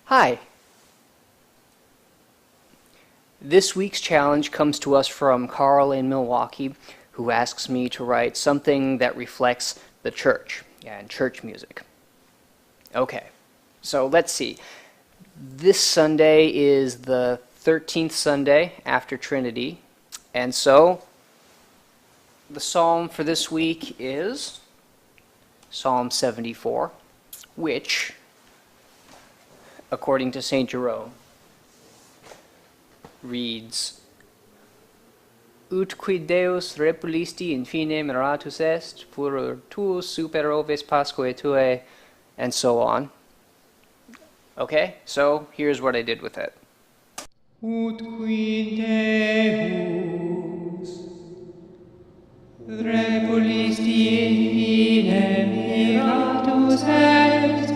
Hi. This week's challenge comes to us from Carl in Milwaukee, who asks me to write something that reflects the church and church music. Okay, so let's see. This Sunday is the 13th Sunday after Trinity, and so the psalm for this week is Psalm 74, which, according to St. Jerome, reads, Ut quid Deus repulisti infine miratus est, furor tuus super oves Paschae tuae, and so on. Okay, so here's what I did with it. Ut quid Deus repulisti infine miratus est,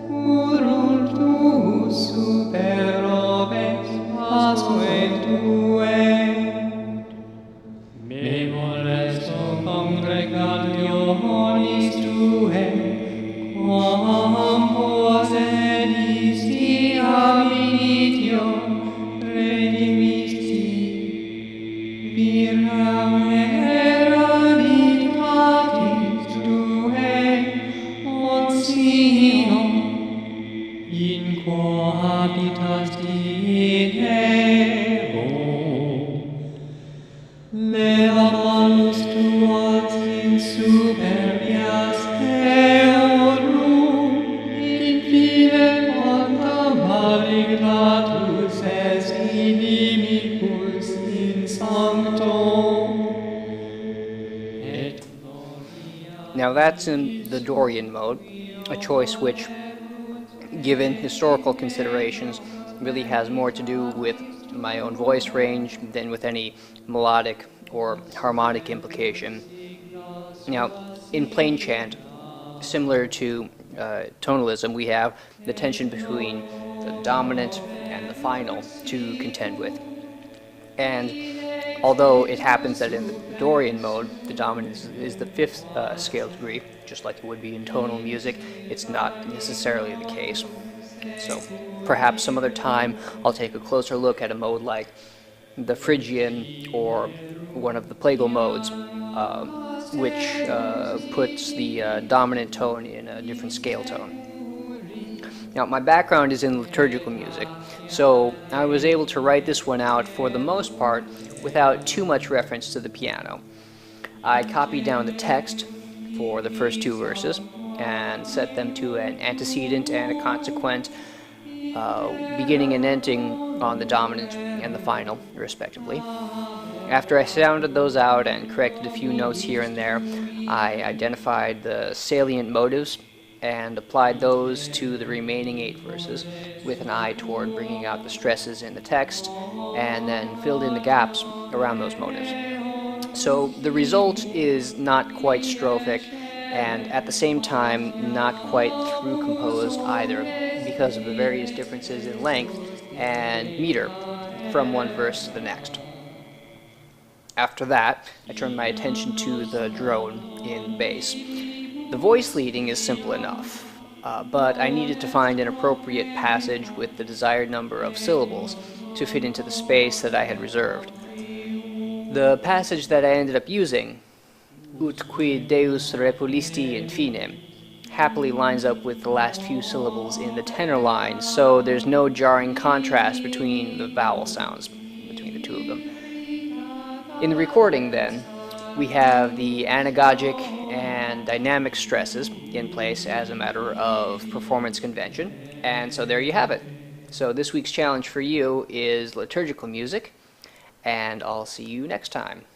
furor tuus super oves Paschae tuae. Me molesto congregationis tuae, quam posedisti ab initio redimisti, viram hereditatis tuae, oncino, in quo habitas Deo. Leva manus tuas in superbias eorum, infine quanta malignatus es inimicus in sancto. Et gloria. Now that's in the Dorian mode, a choice which, given historical considerations, really has more to do with my own voice range than with any melodic or harmonic implication. Now, in Plainchant, similar to tonalism, we have the tension between the dominant and the final to contend with. And although it happens that in the Dorian mode, the dominant is the fifth scale degree, just like it would be in tonal music, it's not necessarily the case. So perhaps some other time I'll take a closer look at a mode like the Phrygian or one of the plagal modes, which puts the dominant tone in a different scale tone. Now, my background is in liturgical music, so I was able to write this one out for the most part without too much reference to the piano. I copied down the text for the first two verses and set them to an antecedent and a consequent, beginning and ending on the dominant and the final, respectively. After I sounded those out and corrected a few notes here and there, I identified the salient motives and applied those to the remaining 8 verses with an eye toward bringing out the stresses in the text, and then filled in the gaps around those motives. So the result is not quite strophic, and at the same time not quite through composed either, because of the various differences in length and meter from one verse to the next. After that, I turned my attention to the drone in bass. The voice leading is simple enough, but I needed to find an appropriate passage with the desired number of syllables to fit into the space that I had reserved. The passage that I ended up using, Ut quid Deus repulisti infine, happily lines up with the last few syllables in the tenor line, so there's no jarring contrast between the vowel sounds, between the two of them. In the recording, then, we have the anagogic and dynamic stresses in place as a matter of performance convention, and so there you have it. So this week's challenge for you is liturgical music, and I'll see you next time.